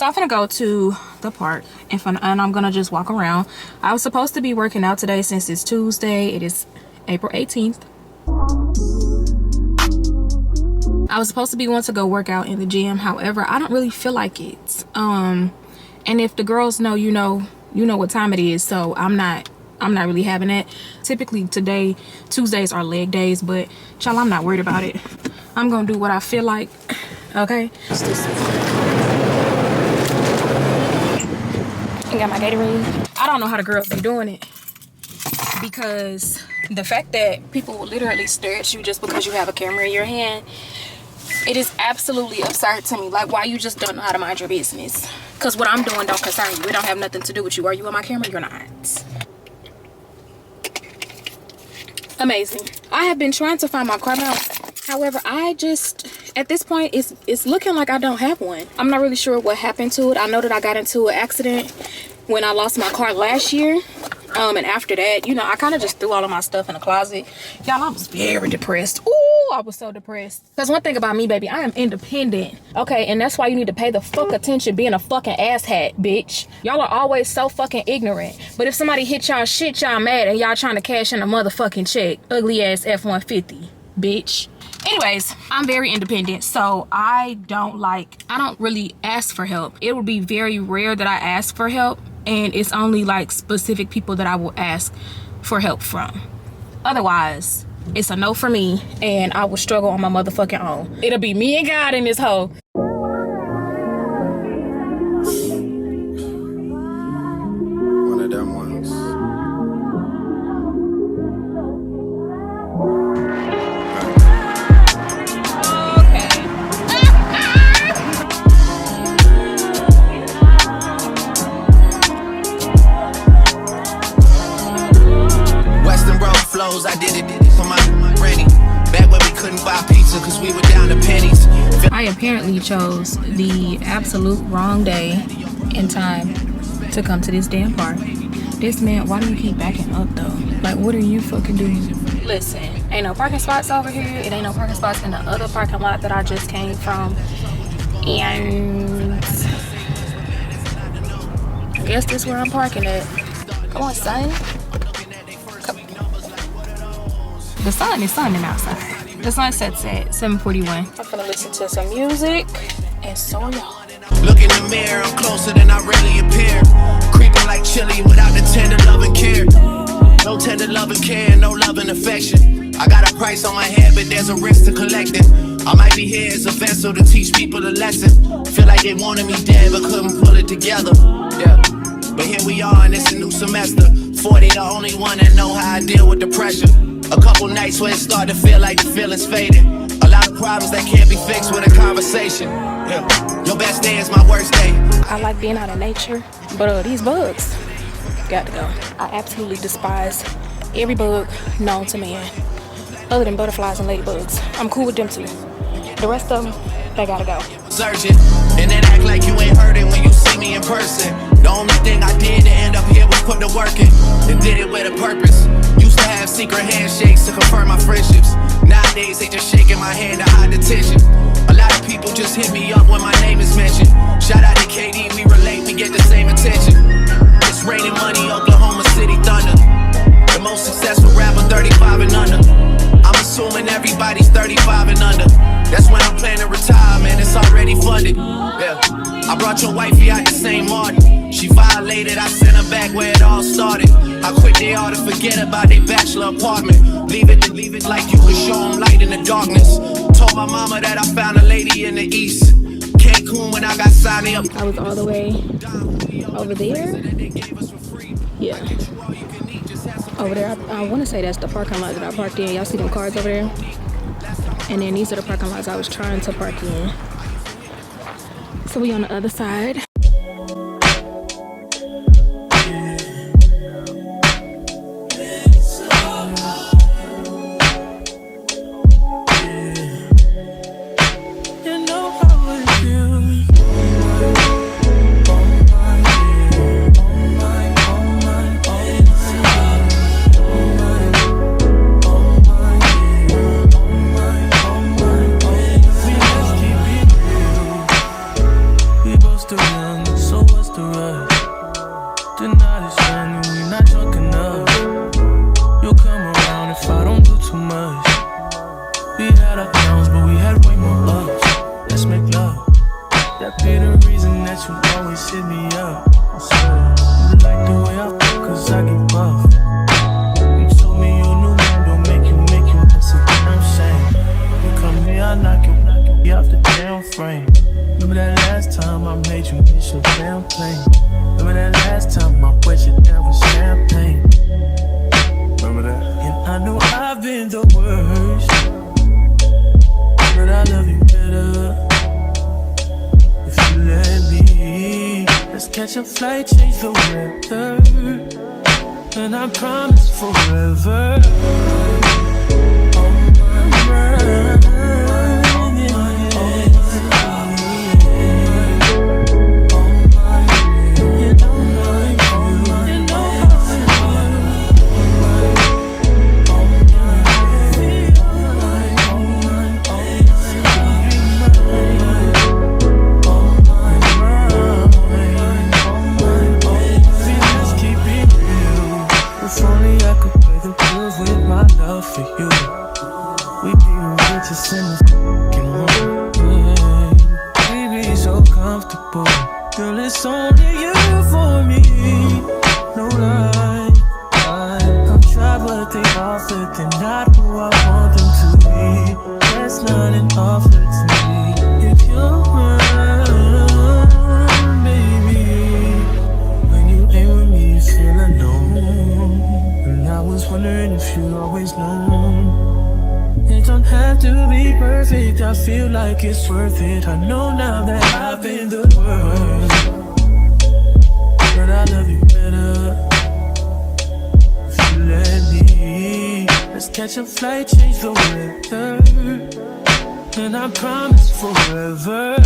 So I'm gonna go to the park and I'm gonna just walk around. I was supposed to be working out today since it's Tuesday. It is April 18th. I was supposed to be going to go work out in the gym. However, I don't really feel like it. And if the girls know, you know what time it is. So I'm not really having it. Typically today, Tuesdays are leg days, but y'all, I'm not worried about it. I'm gonna do what I feel like. Okay. I got my Gatorade. I don't know how the girls be doing it, because the fact that people will literally stare at you just because you have a camera in your hand, it is absolutely absurd to me. Like, why you just don't know how to mind your business? Because what I'm doing don't concern you. It don't have nothing to do with you. Are you on my camera? You're not. Amazing. I have been trying to find my car mount. However, I just, at this point, it's looking like I don't have one. I'm not really sure what happened to it. I know that I got into an accident when I lost my car last year. And after that, you know, I kind of just threw all of my stuff in the closet. Y'all, I was very depressed. Ooh, I was so depressed. Because one thing about me, baby, I am independent. Okay, and that's why you need to pay the fuck attention being a fucking asshat, bitch. Y'all are always so fucking ignorant. But if somebody hit y'all shit, y'all mad and y'all trying to cash in a motherfucking check. Ugly ass F-150, bitch. Anyways, I'm very independent, so I don't really ask for help. It would be very rare that I ask for help, and it's only like specific people that I will ask for help from. Otherwise, it's a no for me, and I will struggle on my motherfucking own. It'll be me and God in this hoe. One of them ones. I did it for my granny. Back when we couldn't buy pizza because we were down to pennies. I apparently chose the absolute wrong day and time to come to this damn park. This man, why do you keep backing up though? Like, what are you fucking doing? Listen, ain't no parking spots over here. It ain't no parking spots in the other parking lot that I just came from. And I guess this is where I'm parking at. Come on, son. The sun is sunning outside. The sun sets at 7:41. I'm gonna listen to some music, and so are y'all. Look in the mirror, I'm closer than I really appear. Creeping like chili without the tender love and care. No tender love and care, no love and affection. I got a price on my head, but there's a risk to collecting. I might be here as a vessel to teach people a lesson. Feel like they wanted me dead, but couldn't pull it together. Yeah, but here we are, and it's a new semester. 40, the only one that know how I deal with the pressure. A couple nights where it started to feel like the feeling's faded. A lot of problems that can't be fixed with a conversation. Yeah. Your best day is my worst day. I like being out in nature, but these bugs got to go. I absolutely despise every bug known to man, other than butterflies and ladybugs. I'm cool with them too. The rest of them, they gotta go. Searching, and then act like you ain't heard it when you see me in person. The only thing I did to end up here was put the work in, and did it with a purpose. Used to have secret handshakes to confirm my friendships. Nowadays they just shaking my hand to hide the tension. A lot of people just hit me up when my name is mentioned. Shout out to KD, we relate, we get the same attention. It's raining money, Oklahoma City Thunder. The most successful rapper 35 and under. I'm assuming everybody's 35 and under. That's when I'm planning to retire, man, it's already funded. Yeah, I brought your wifey out the same morning. She violated, I sent her back where it all started. I quit they all to forget about their bachelor apartment. Leave it like you could show them light in the darkness. Told my mama that I found a lady in the east. Cancun when I got signed up. I was all the way over there. Yeah. Over there, I want to say that's the parking lot that I parked in. Y'all see them cars over there? And then these are the parking lots I was trying to park in. So we on the other side. Still young reason that you always hit me up. I swear, you like the way I feel, cause I get buff. You told me your new man don't make you, that's a damn shame. You come here, I knock you off the damn frame. Remember that last time I made you miss your damn plane? Remember that last time I wet you down with champagne? Remember that? And I know I've been the worst, but I love you better if you let me. Let's catch a flight, change the weather, and I promise forever. On my mind. For you, we be the richest in this fucking world. Yeah. We be so comfortable, girl. It's only you for me. No lie, I'm tried, but they offered. They're not who I want them to be. That's not an offer to me. If you're mine, baby, when you ain't with me, you feel alone. And I was wondering if you always known. It don't have to be perfect, I feel like it's worth it. I know now that I've been the worst, but I love you better if you let me. Let's catch a flight, change the weather, and I promise forever.